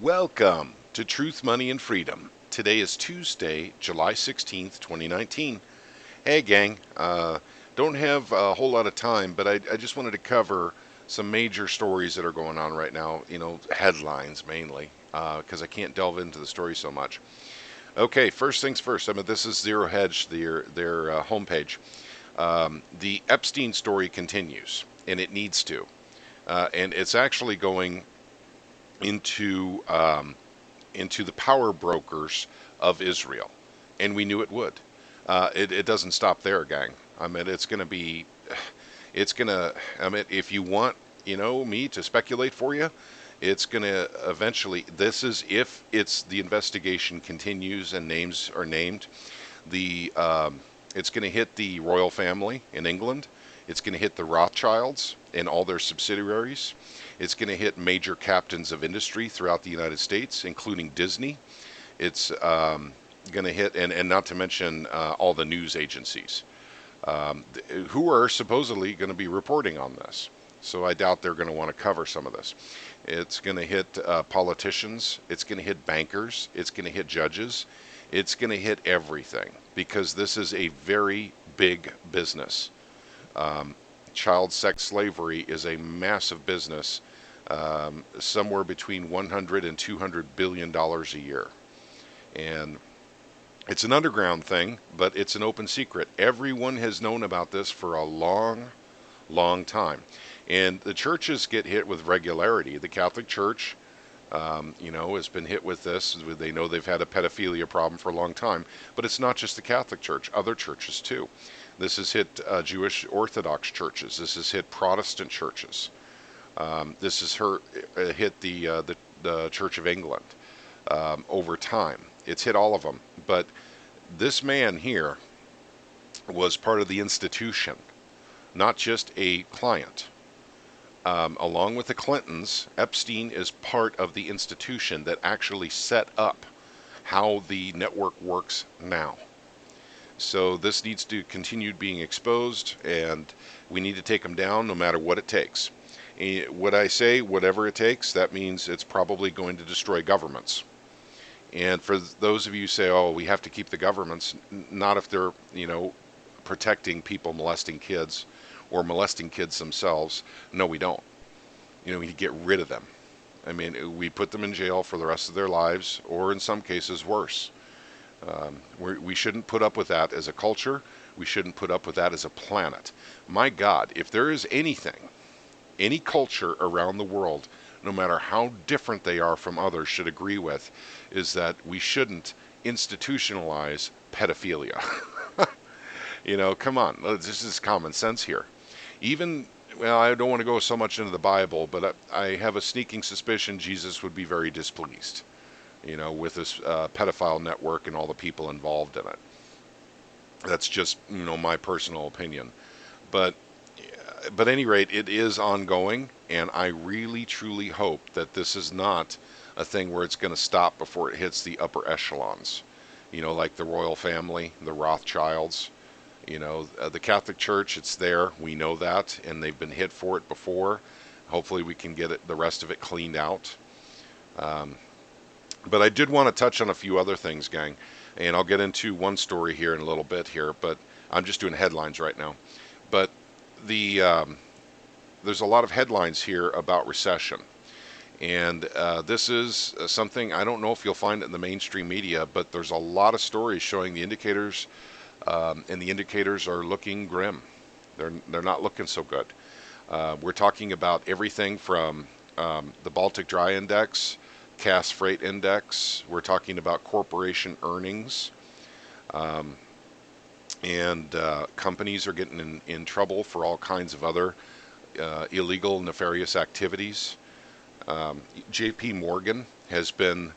Welcome to Truth, Money, and Freedom. Today is Tuesday, July 16th, 2019. Hey, gang. Don't have a whole lot of time, but I just wanted to cover some major stories that are going on right now. Headlines mainly, because I can't delve into the story so much. Okay, first things first. This is Zero Hedge, their homepage. The Epstein story continues, and it needs to. And it's actually going into into the power brokers of Israel, and we knew it would. It doesn't stop there, gang. It's going to be, it's going to. If you want, me to speculate for you, it's going to eventually. This is if it's the investigation continues and names are named. The It's going to hit the royal family in England. It's going to hit the Rothschilds and all their subsidiaries. It's going to hit major captains of industry throughout the United States, including Disney. It's going to hit, and not to mention all the news agencies who are supposedly going to be reporting on this. So I doubt they're going to want to cover some of this. It's going to hit politicians. It's going to hit bankers. It's going to hit judges. It's going to hit everything because this is a very big business. Child sex slavery is a massive business, somewhere between 100 and 200 billion dollars a year, and it's an underground thing, but it's an open secret. Everyone has known about this for a long, long time, and the churches get hit with regularity. The Catholic Church, has been hit with this. They know they've had a pedophilia problem for a long time, but it's not just the Catholic Church; other churches too. This has hit Jewish Orthodox churches. This has hit Protestant churches. This has hit the Church of England over time. It's hit all of them. But this man here was part of the institution, not just a client. Along with the Clintons, Epstein is part of the institution that actually set up how the network works now. So this needs to continue being exposed, and we need to take them down no matter what it takes. What I say, whatever it takes, that means it's probably going to destroy governments. And for those of you who say, oh, we have to keep the governments, not if they're, protecting people molesting kids or molesting kids themselves. No, we don't. We get rid of them. We put them in jail for the rest of their lives, or in some cases worse. We shouldn't put up with that as a culture. We shouldn't put up with that as a planet. My God, if there is anything, any culture around the world, no matter how different they are from others, should agree with, is that we shouldn't institutionalize pedophilia. Come on, this is common sense here. Well, I don't want to go so much into the Bible, but I have a sneaking suspicion Jesus would be very displeased, with this pedophile network and all the people involved in it. That's just, my personal opinion. But at any rate, it is ongoing, and I really, truly hope that this is not a thing where it's going to stop before it hits the upper echelons, like the royal family, the Rothschilds. The Catholic Church, it's there. We know that, and they've been hit for it before. Hopefully we can get the rest of it cleaned out. But I did want to touch on a few other things, gang, and I'll get into one story here in a little bit here, but I'm just doing headlines right now. But there's a lot of headlines here about recession. And this is something, I don't know if you'll find it in the mainstream media, but there's a lot of stories showing the indicators, and the indicators are looking grim. They're not looking so good. We're talking about everything from the Baltic Dry Index, Cass Freight Index. We're talking about corporation earnings. And companies are getting in trouble for all kinds of other illegal, nefarious activities. J.P. Morgan has been,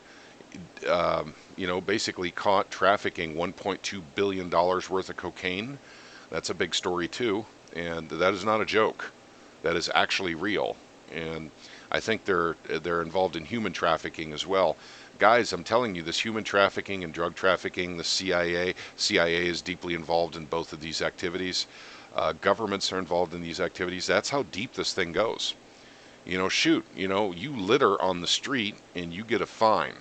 basically caught trafficking $1.2 billion worth of cocaine. That's a big story too, and that is not a joke. That is actually real, and I think they're involved in human trafficking as well. Guys, I'm telling you, this human trafficking and drug trafficking, the CIA is deeply involved in both of these activities. Governments are involved in these activities. That's how deep this thing goes. Shoot, you litter on the street and you get a fine.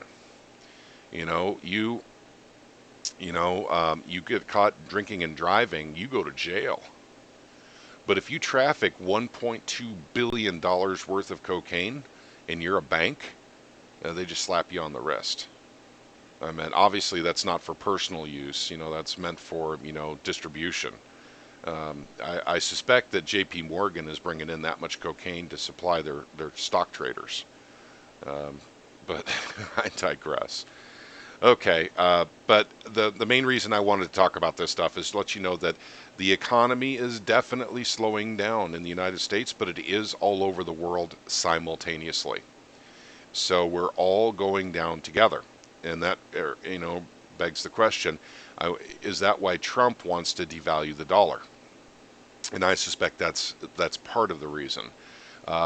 You know, you get caught drinking and driving, you go to jail. But if you traffic $1.2 billion worth of cocaine and you're a bank, they just slap you on the wrist. I mean, obviously that's not for personal use. That's meant for, distribution. I suspect that J.P. Morgan is bringing in that much cocaine to supply their stock traders. Um, but I digress. Okay, but the main reason I wanted to talk about this stuff is to let you know that the economy is definitely slowing down in the United States, but it is all over the world simultaneously. So we're all going down together, and that begs the question: is that why Trump wants to devalue the dollar? And I suspect that's part of the reason.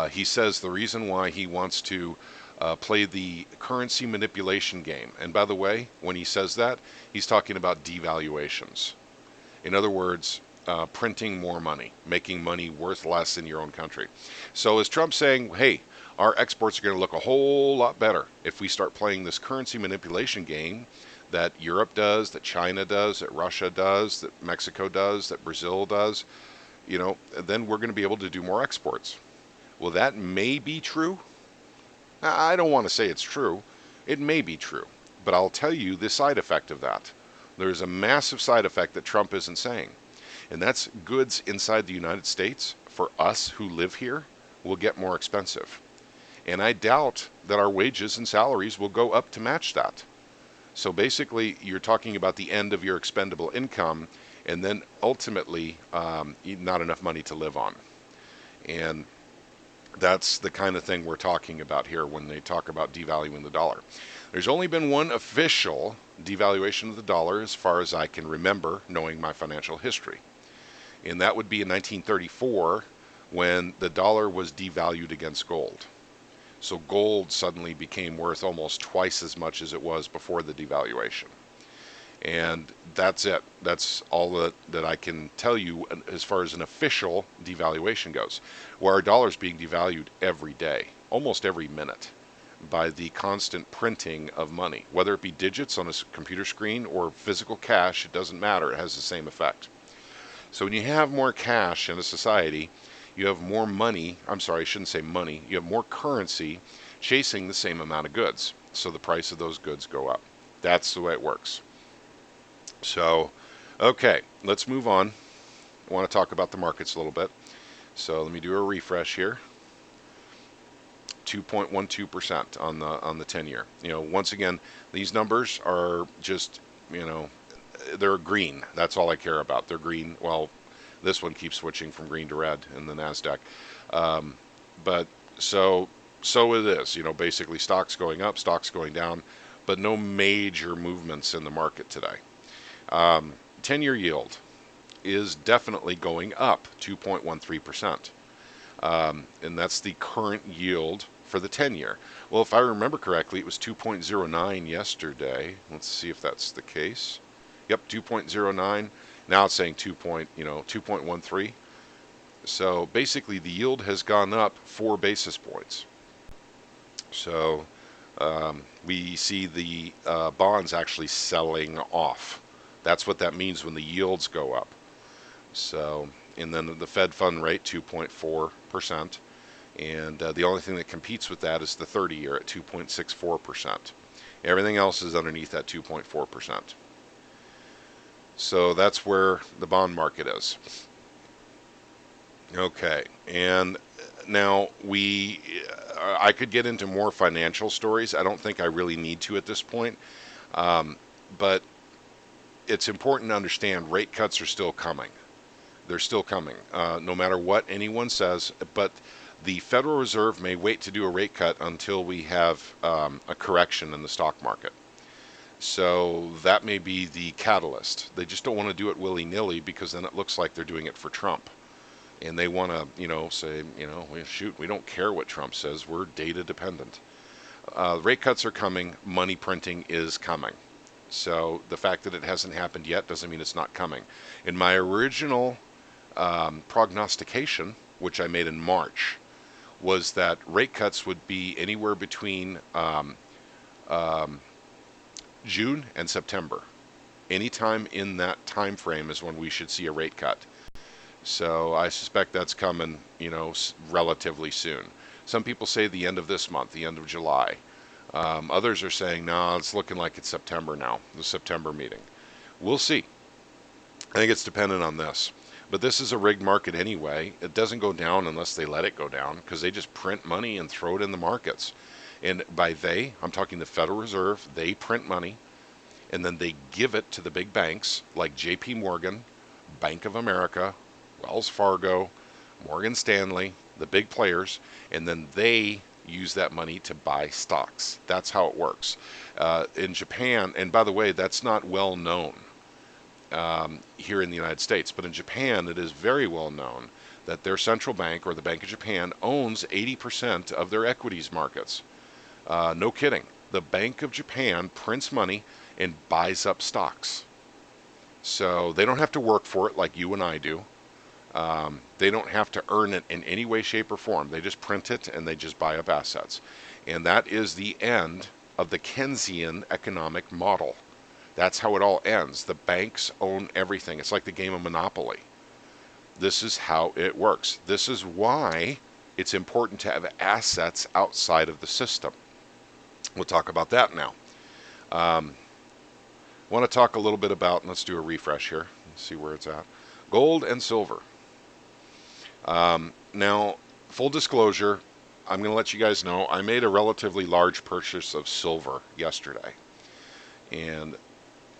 He says the reason why he wants to play the currency manipulation game. And by the way, when he says that, he's talking about devaluations. In other words, printing more money, making money worth less in your own country. So is Trump saying, hey, our exports are going to look a whole lot better if we start playing this currency manipulation game that Europe does, that China does, that Russia does, that Mexico does, that Brazil does? Then we're going to be able to do more exports. Well, that may be true. I don't want to say it's true. It may be true. But I'll tell you the side effect of that. There's a massive side effect that Trump isn't saying. And that's goods inside the United States, for us who live here, will get more expensive. And I doubt that our wages and salaries will go up to match that. So basically, you're talking about the end of your expendable income, and then ultimately, not enough money to live on. And that's the kind of thing we're talking about here when they talk about devaluing the dollar. There's only been one official devaluation of the dollar as far as I can remember, knowing my financial history. And that would be in 1934 when the dollar was devalued against gold. So gold suddenly became worth almost twice as much as it was before the devaluation. And that's it. That's all that I can tell you as far as an official devaluation goes, where our dollar is being devalued every day, almost every minute, by the constant printing of money. Whether it be digits on a computer screen or physical cash, it doesn't matter. It has the same effect. So when you have more cash in a society, you have more money. I'm sorry, I shouldn't say money. You have more currency chasing the same amount of goods. So the price of those goods go up. That's the way it works. So, okay, let's move on. I want to talk about the markets a little bit. So let me do a refresh here. 2.12% on the 10-year. Once again, these numbers are just, they're green. That's all I care about. They're green. Well, this one keeps switching from green to red in the Nasdaq. But so it is. Basically stocks going up, stocks going down, but no major movements in the market today. 10-year yield is definitely going up 2.13%. And that's the current yield for the 10-year. Well, if I remember correctly, it was 2.09 yesterday. Let's see if that's the case. Yep, 2.09. Now it's saying 2.13. So basically the yield has gone up 4 basis points. So we see the bonds actually selling off. That's what that means when the yields go up. So, and then the Fed fund rate, 2.4%. And the only thing that competes with that is the 30-year at 2.64%. Everything else is underneath that 2.4%. So that's where the bond market is. Okay, and now I could get into more financial stories. I don't think I really need to at this point. But it's important to understand rate cuts are still coming. They're still coming, no matter what anyone says. But the Federal Reserve may wait to do a rate cut until we have a correction in the stock market. So that may be the catalyst. They just don't want to do it willy-nilly because then it looks like they're doing it for Trump. And they want to, say, shoot, we don't care what Trump says. We're data dependent. Rate cuts are coming. Money printing is coming. So the fact that it hasn't happened yet doesn't mean it's not coming. In my original prognostication, which I made in March, was that rate cuts would be anywhere between June and September. Anytime in that time frame is when we should see a rate cut. So I suspect that's coming, relatively soon. Some people say the end of this month, the end of July. Others are saying, no, it's looking like it's September now, the September meeting. We'll see. I think it's dependent on this. But this is a rigged market anyway. It doesn't go down unless they let it go down because they just print money and throw it in the markets. And by they, I'm talking the Federal Reserve, they print money and then they give it to the big banks like JP Morgan, Bank of America, Wells Fargo, Morgan Stanley, the big players, and then they use that money to buy stocks. That's how it works. In Japan, and by the way, that's not well known here in the United States, but in Japan it is very well known that their central bank or the Bank of Japan owns 80% of their equities markets. No kidding. The Bank of Japan prints money and buys up stocks. So they don't have to work for it like you and I do. They don't have to earn it in any way, shape, or form. They just print it and they just buy up assets. And that is the end of the Keynesian economic model. That's how it all ends. The banks own everything. It's like the game of Monopoly. This is how it works. This is why it's important to have assets outside of the system. We'll talk about that now. I want to talk a little bit about, and let's do a refresh here. Let's see where it's at. Gold and silver. Now, full disclosure, I'm going to let you guys know I made a relatively large purchase of silver yesterday. And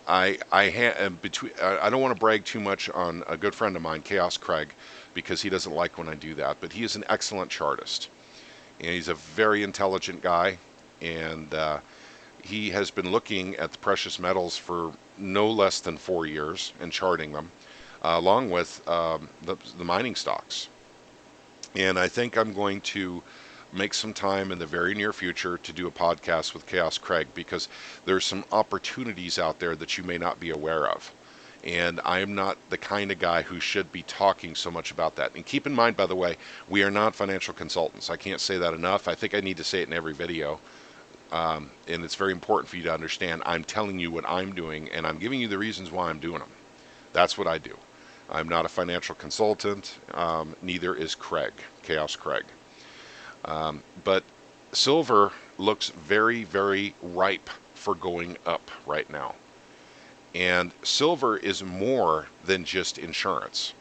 I don't want to brag too much on a good friend of mine, Chaos Craig, because he doesn't like when I do that. But he is an excellent chartist, and he's a very intelligent guy, and he has been looking at the precious metals for no less than 4 years and charting them, along with the mining stocks. And I think I'm going to make some time in the very near future to do a podcast with Chaos Craig because there's some opportunities out there that you may not be aware of. And I am not the kind of guy who should be talking so much about that. And keep in mind, by the way, we are not financial consultants. I can't say that enough. I think I need to say it in every video. And it's very important for you to understand I'm telling you what I'm doing and I'm giving you the reasons why I'm doing them. That's what I do. I'm not a financial consultant. Neither is Craig, Chaos Craig. But silver looks very, very ripe for going up right now. And silver is more than just insurance.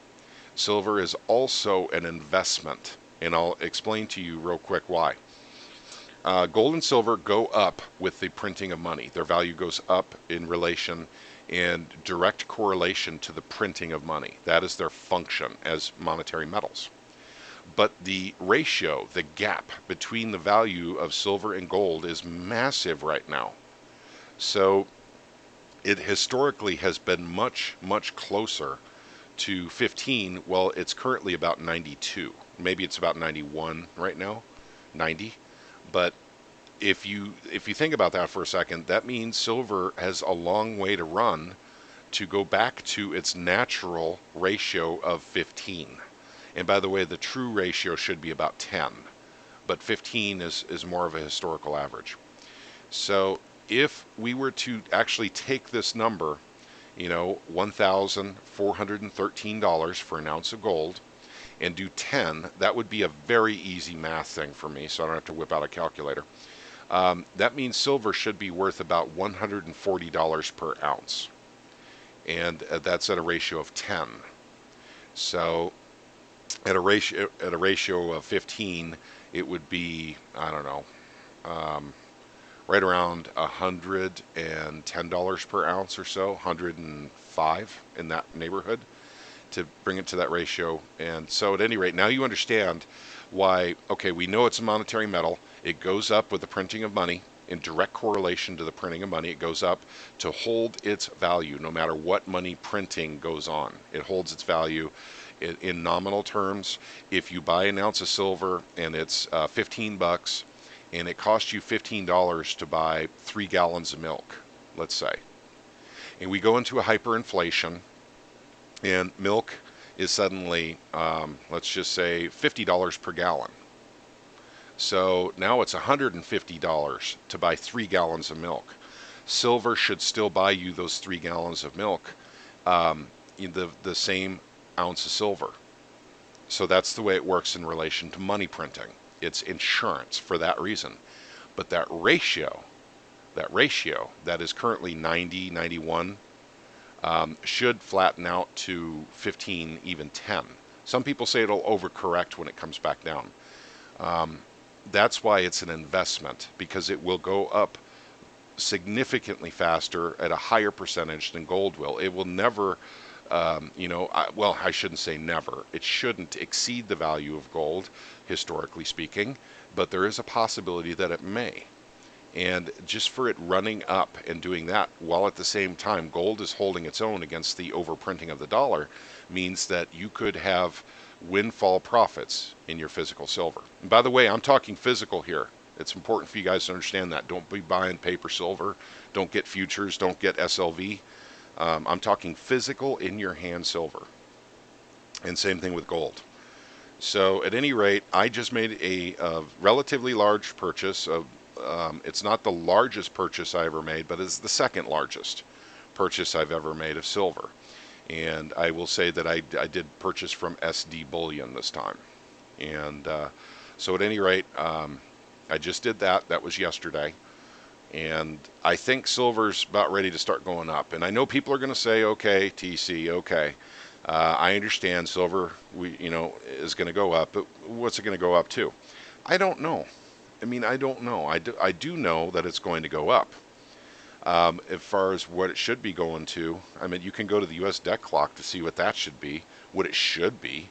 Silver is also an investment. And I'll explain to you real quick why. Gold and silver go up with the printing of money. Their value goes up in relation and direct correlation to the printing of money. That is their function as monetary metals. But the ratio, the gap between the value of silver and gold is massive right now. So it historically has been much, much closer to 15. Well, it's currently about 92. Maybe it's about 91 right now, 90. But if you think about that for a second, that means silver has a long way to run to go back to its natural ratio of 15. And by the way, the true ratio should be about 10, but 15 is more of a historical average. So if we were to actually take this number, $1,413 for an ounce of gold, and do 10, that would be a very easy math thing for me, so I don't have to whip out a calculator. That means silver should be worth about $140 per ounce, and that's at a ratio of 10. So at a ratio of 15, it would be, I don't know, right around $110 per ounce or so, 105 in that neighborhood to bring it to that ratio. And so at any rate, now you understand why, okay, we know it's a monetary metal. It goes up with the printing of money. In direct correlation to the printing of money, it goes up to hold its value no matter what money printing goes on. It holds its value in nominal terms. If you buy an ounce of silver and it's $15 and it costs you $15 to buy 3 gallons of milk, let's say, and we go into a hyperinflation and milk is suddenly, let's just say $50 per gallon. So now it's $150 to buy 3 gallons of milk. Silver should still buy you those 3 gallons of milk, in the same ounce of silver. So that's the way it works in relation to money printing. It's insurance for that reason. But that ratio that is currently 90, 91, should flatten out to 15, even 10. Some people say it'll overcorrect when it comes back down. That's why it's an investment, because it will go up significantly faster at a higher percentage than gold will. It will never, well, I shouldn't say never. It shouldn't exceed the value of gold, historically speaking, but there is a possibility that it may. And just for it running up and doing that while at the same time gold is holding its own against the overprinting of the dollar means that you could have windfall profits in your physical silver. And by the way, I'm talking physical here. It's important for you guys to understand that. Don't be buying paper silver. Don't get futures. Don't get SLV. I'm talking physical in your hand silver. And same thing with gold. So at any rate, I just made a relatively large purchase of, it's not the largest purchase I ever made, but it's the second largest purchase I've ever made of silver. And I will say that I did purchase from SD Bullion this time. And so at any rate, I just did that. That was yesterday. And I think silver's about ready to start going up. And I know people are going to say, okay, TC, okay. I understand silver, is going to go up, but what's it going to go up to? I don't know. I don't know. I do know that it's going to go up. As far as what it should be going to, you can go to the U.S. debt clock to see what that should be, what it should be.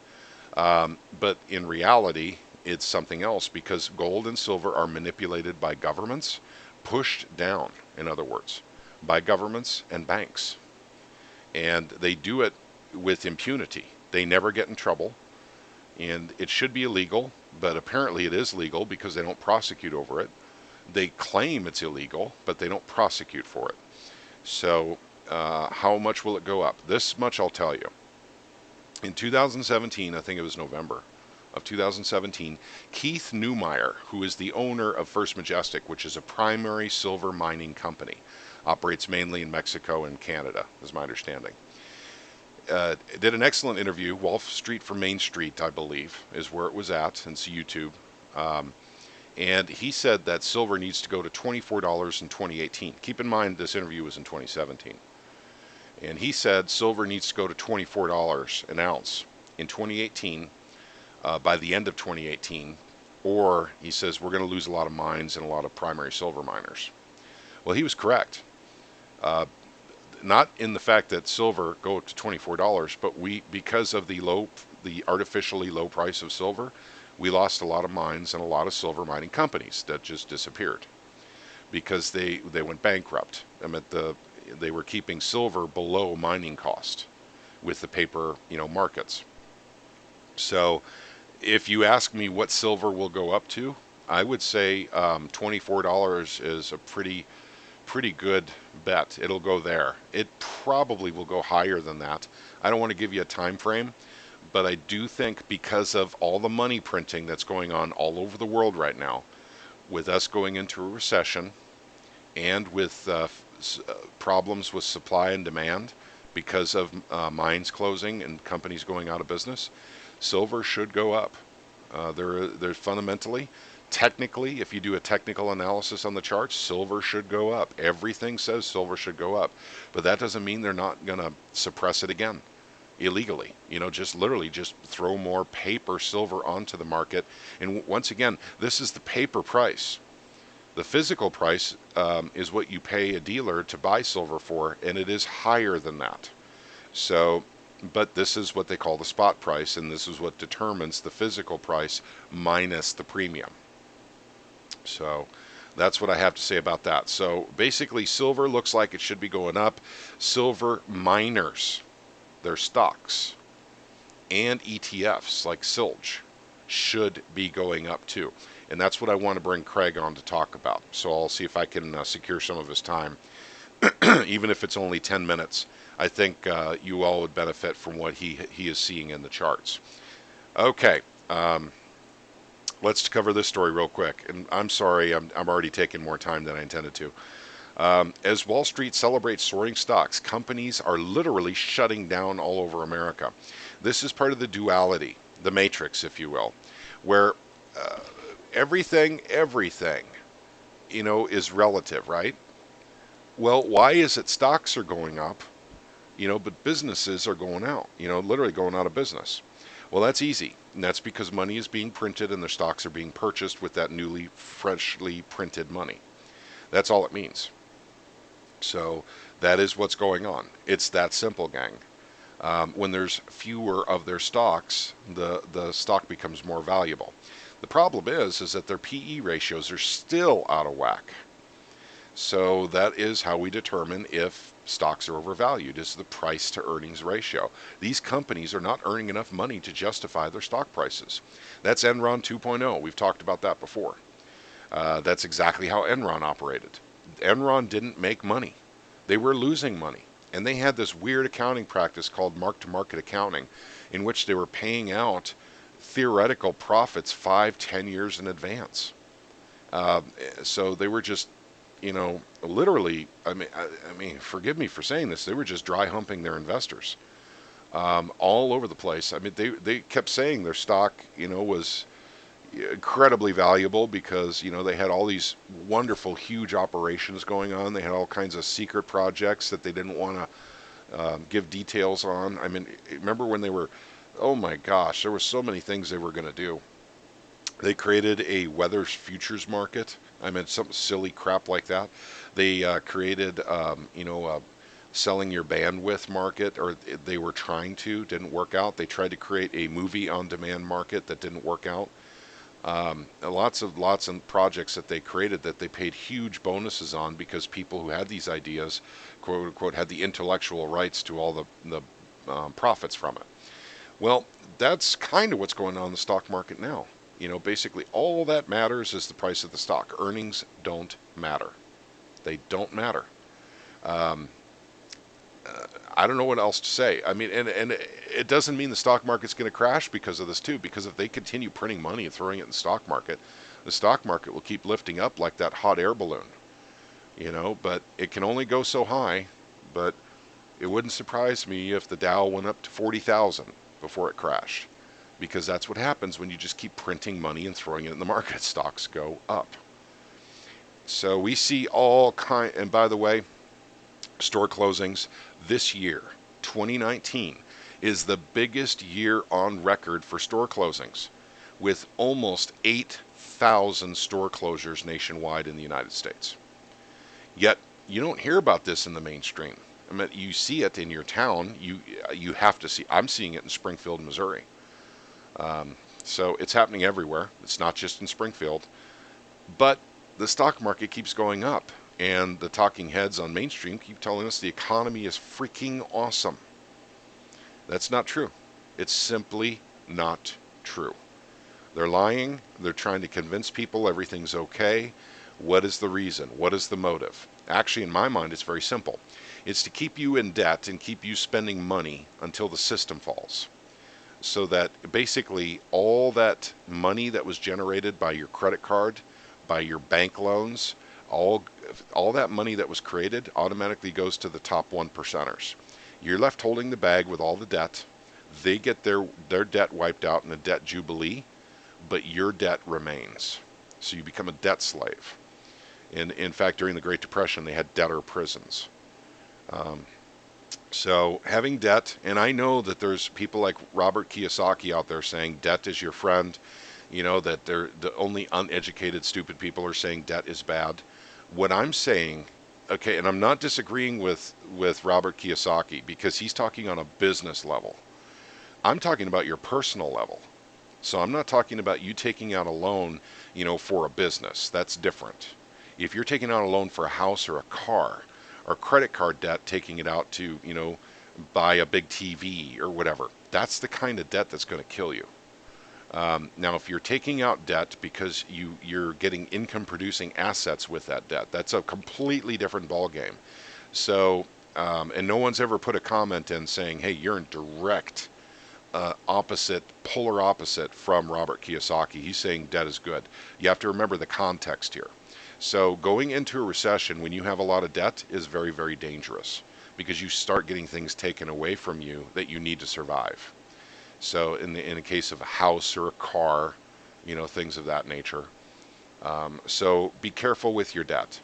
But in reality, it's something else, because gold and silver are manipulated by governments, pushed down, in other words, by governments and banks. And they do it with impunity. They never get in trouble. And it should be illegal, but apparently it is legal because they don't prosecute over it. They claim it's illegal, but they don't prosecute for it. So how much will it go up? This much I'll tell you. In 2017, I think it was November of 2017, Keith Neumeyer, who is the owner of First Majestic, which is a primary silver mining company, operates mainly in Mexico and Canada, is my understanding. Did an excellent interview. Wall Street for Main Street, I believe, is where it was at. It's YouTube. And he said that silver needs to go to $24 in 2018. Keep in mind, this interview was in 2017. And he said silver needs to go to $24 an ounce in 2018, by the end of 2018. Or he says we're going to lose a lot of mines and a lot of primary silver miners. Well, he was correct. Not in the fact that silver go to $24, but because of the artificially low price of silver, we lost a lot of mines and a lot of silver mining companies that just disappeared because they went bankrupt. They were keeping silver below mining cost with the paper, markets. So if you ask me what silver will go up to, I would say $24 is a pretty good bet. It'll go there. It probably will go higher than that. I don't want to give you a time frame, but I do think because of all the money printing that's going on all over the world right now, with us going into a recession and with problems with supply and demand because of mines closing and companies going out of business, silver should go up. They're fundamentally, technically, if you do a technical analysis on the charts, silver should go up. Everything says silver should go up. But that doesn't mean they're not going to suppress it again illegally. Just literally just throw more paper silver onto the market. And once again, this is the paper price. The physical price is what you pay a dealer to buy silver for, and it is higher than that. So, but this is what they call the spot price, and this is what determines the physical price minus the premium. So that's what I have to say about that. So basically, silver looks like it should be going up. Silver miners, their stocks, and ETFs like Silge should be going up too. And that's what I want to bring Craig on to talk about. So I'll see if I can secure some of his time, even if it's only 10 minutes. I think you all would benefit from what he is seeing in the charts. Okay. let's cover this story real quick. And I'm sorry, I'm already taking more time than I intended to. As Wall Street celebrates soaring stocks, companies are literally shutting down all over America. This is part of the duality, the matrix, if you will, where uh, everything, is relative, right? Well, why is it stocks are going up, but businesses are going out, literally going out of business? Well, that's easy. And that's because money is being printed and their stocks are being purchased with that newly, freshly printed money. That's all it means. So that is what's going on. It's that simple, gang. When there's fewer of their stocks, the stock becomes more valuable. The problem is that their PE ratios are still out of whack. So that is how we determine if stocks are overvalued, is the price to earnings ratio. These companies are not earning enough money to justify their stock prices. That's Enron 2.0. We've talked about that before. That's exactly how Enron operated. Enron didn't make money. They were losing money. And they had this weird accounting practice called mark-to-market accounting, in which they were paying out theoretical profits 5, 10 years in advance. Uh, so they were just, literally, I mean, forgive me for saying this, they were just dry humping their investors all over the place. I mean, they kept saying their stock, was incredibly valuable because they had all these wonderful huge operations going on. They had all kinds of secret projects that they didn't want to give details on. I mean, remember when they were, oh my gosh, there were so many things they were going to do. They created a weather futures market. I mean, some silly crap like that. They created selling your bandwidth market, or they were trying to, didn't work out. They tried to create a movie on demand market that didn't work out. Lots of projects that they created that they paid huge bonuses on because people who had these ideas, quote unquote, had the intellectual rights to all the profits from it. Well, that's kind of what's going on in the stock market now. Basically all that matters is the price of the stock. Earnings don't matter. They don't matter. Um, I don't know what else to say. I mean, and it doesn't mean the stock market's going to crash because of this too. Because if they continue printing money and throwing it in the stock market will keep lifting up like that hot air balloon. But it can only go so high. But it wouldn't surprise me if the Dow went up to 40,000 before it crashed, because that's what happens when you just keep printing money and throwing it in the market. Stocks go up. So we see all kind. And by the way, store closings this year, 2019, is the biggest year on record for store closings, with almost 8,000 store closures nationwide in the United States. Yet you don't hear about this in the mainstream. I mean, you see it in your town. You have to see. I'm seeing it in Springfield, Missouri. So it's happening everywhere. It's not just in Springfield. But the stock market keeps going up. And the talking heads on mainstream keep telling us the economy is freaking awesome. That's not true. It's simply not true. They're lying. They're trying to convince people everything's okay. What is the reason? What is the motive? Actually, in my mind, it's very simple. It's to keep you in debt and keep you spending money until the system falls. So that basically all that money that was generated by your credit card, by your bank loans, all all that money that was created automatically goes to the top one percenters. You're left holding the bag with all the debt. They get their debt wiped out in a debt jubilee, but your debt remains. So you become a debt slave. And in fact, during the Great Depression, they had debtor prisons. Um, so having debt, and I know that there's people like Robert Kiyosaki out there saying debt is your friend. That they're the only uneducated, stupid people are saying debt is bad. What I'm saying, okay, and I'm not disagreeing with Robert Kiyosaki because he's talking on a business level. I'm talking about your personal level. So I'm not talking about you taking out a loan, for a business. That's different. If you're taking out a loan for a house or a car, or credit card debt, taking it out to, buy a big TV or whatever, that's the kind of debt that's going to kill you. Now, if you're taking out debt because you're getting income producing assets with that debt, that's a completely different ballgame. So, and no one's ever put a comment in saying, hey, you're in direct polar opposite from Robert Kiyosaki. He's saying debt is good. You have to remember the context here. So going into a recession when you have a lot of debt is very, very dangerous because you start getting things taken away from you that you need to survive. So in the case of a house or a car, things of that nature. So be careful with your debt.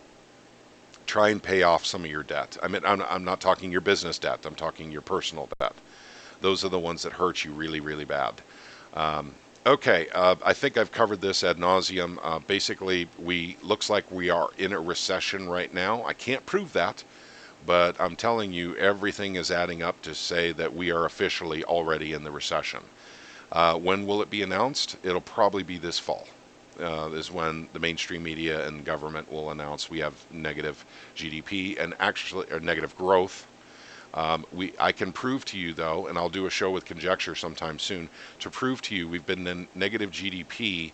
Try and pay off some of your debt. I mean, I'm not talking your business debt. I'm talking your personal debt. Those are the ones that hurt you really, really bad. Um, okay, I think I've covered this ad nauseum. Basically, looks like we are in a recession right now. I can't prove that, but I'm telling you, everything is adding up to say that we are officially already in the recession. When will it be announced? It'll probably be this fall. Is when the mainstream media and government will announce we have negative GDP and actually or negative growth. I can prove to you though, and I'll do a show with conjecture sometime soon to prove to you we've been in negative GDP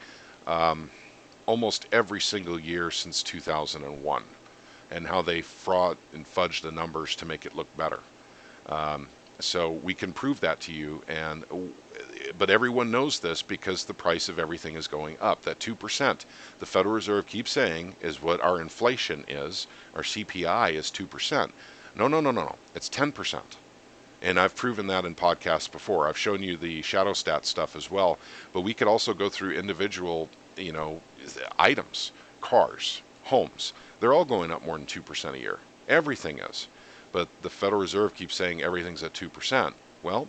almost every single year since 2001, and how they fraud and fudge the numbers to make it look better. Um, so we can prove that to you, but everyone knows this because the price of everything is going up. That 2% the Federal Reserve keeps saying is what our inflation is. Our CPI is 2%. No, no, no, no, no. It's 10%. And I've proven that in podcasts before. I've shown you the shadow stat stuff as well. But we could also go through individual, items, cars, homes. They're all going up more than 2% a year. Everything is. But the Federal Reserve keeps saying everything's at 2%. Well,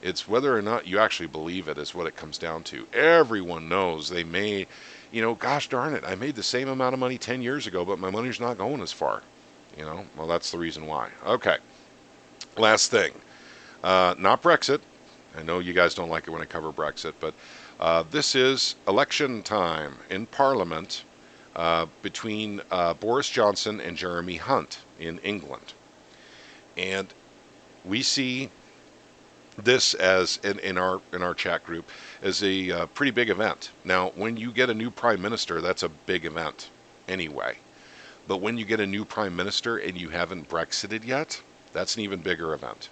it's whether or not you actually believe it is what it comes down to. Everyone knows they may, gosh darn it, I made the same amount of money 10 years ago, but my money's not going as far. Well, that's the reason why. Okay, last thing. Not Brexit. I know you guys don't like it when I cover Brexit, but this is election time in Parliament between Boris Johnson and Jeremy Hunt in England. And we see this as in our chat group as a pretty big event. Now, when you get a new prime minister, that's a big event anyway. But when you get a new prime minister and you haven't Brexited yet, that's an even bigger event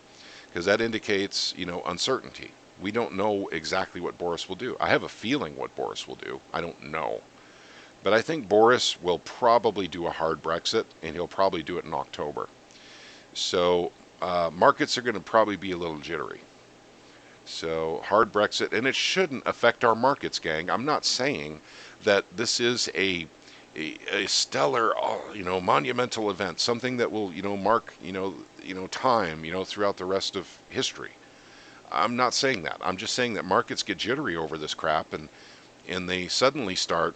because that indicates, uncertainty. We don't know exactly what Boris will do. I have a feeling what Boris will do. I don't know. But I think Boris will probably do a hard Brexit, and he'll probably do it in October. So markets are going to probably be a little jittery. So hard Brexit, and it shouldn't affect our markets, gang. I'm not saying that this is a stellar, monumental event, something that will, mark, time, throughout the rest of history. I'm not saying that. I'm just saying that markets get jittery over this crap, and they suddenly start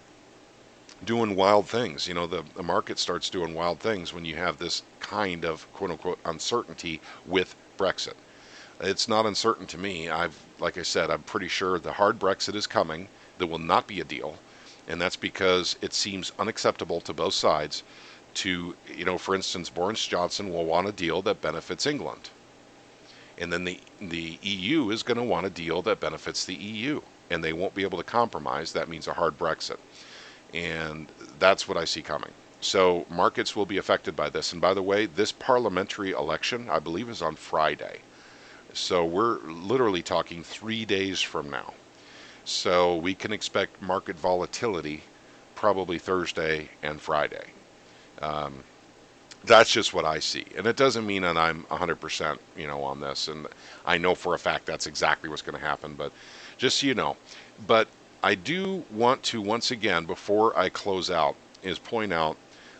doing wild things. The market starts doing wild things when you have this kind of quote unquote uncertainty with Brexit. It's not uncertain to me. Like I said, I'm pretty sure the hard Brexit is coming. There will not be a deal. And that's because it seems unacceptable to both sides to, for instance, Boris Johnson will want a deal that benefits England. And then the EU is going to want a deal that benefits the EU. And they won't be able to compromise. That means a hard Brexit. And that's what I see coming. So markets will be affected by this. And by the way, this parliamentary election, I believe, is on Friday. So we're literally talking 3 days from now. So we can expect market volatility probably Thursday and Friday. Um, that's just what I see. And it doesn't mean that I'm 100%, on this. And I know for a fact that's exactly what's going to happen. But just so you know. But I do want to, once again, before I close out, is point out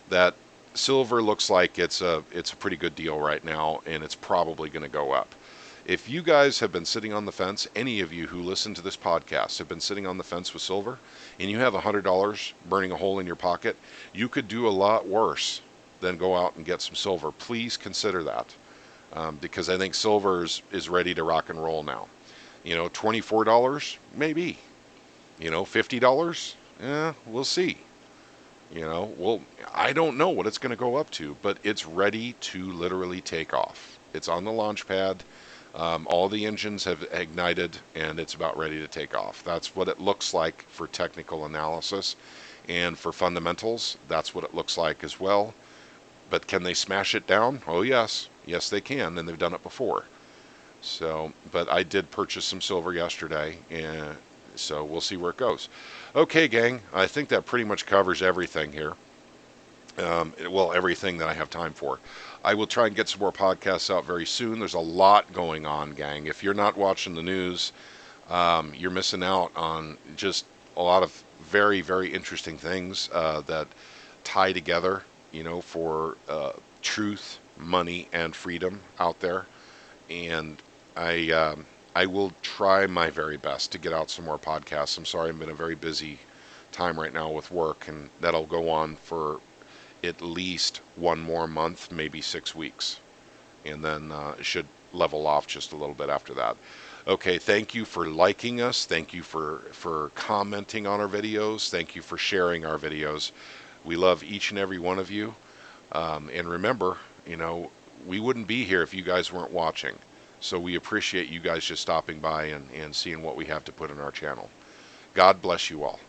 that silver looks like it's a pretty good deal right now, and it's probably going to go up. If you guys have been sitting on the fence, any of you who listen to this podcast have been sitting on the fence with silver, and you have $100 burning a hole in your pocket, you could do a lot worse than go out and get some silver. Please consider that, because I think silver is ready to rock and roll now. $24, maybe. $50, we'll see. Well, I don't know what it's going to go up to, but it's ready to literally take off. It's on the launch pad. All the engines have ignited, and it's about ready to take off. That's what it looks like for technical analysis. And for fundamentals, that's what it looks like as well. But can they smash it down? Oh, yes. Yes, they can, and they've done it before. So, but I did purchase some silver yesterday, and so we'll see where it goes. Okay, gang, I think that pretty much covers everything here. Well, everything that I have time for. I will try and get some more podcasts out very soon. There's a lot going on, gang. If you're not watching the news, you're missing out on just a lot of very, very interesting things that tie together, for truth, money, and freedom out there. And I will try my very best to get out some more podcasts. I'm sorry, I've been a very busy time right now with work, and that'll go on for at least one more month, maybe 6 weeks, and then it should level off just a little bit after that. Okay, thank you for liking us. Thank you for commenting on our videos. Thank you for sharing our videos. We love each and every one of you. And remember, we wouldn't be here if you guys weren't watching. So we appreciate you guys just stopping by and seeing what we have to put in our channel. God bless you all.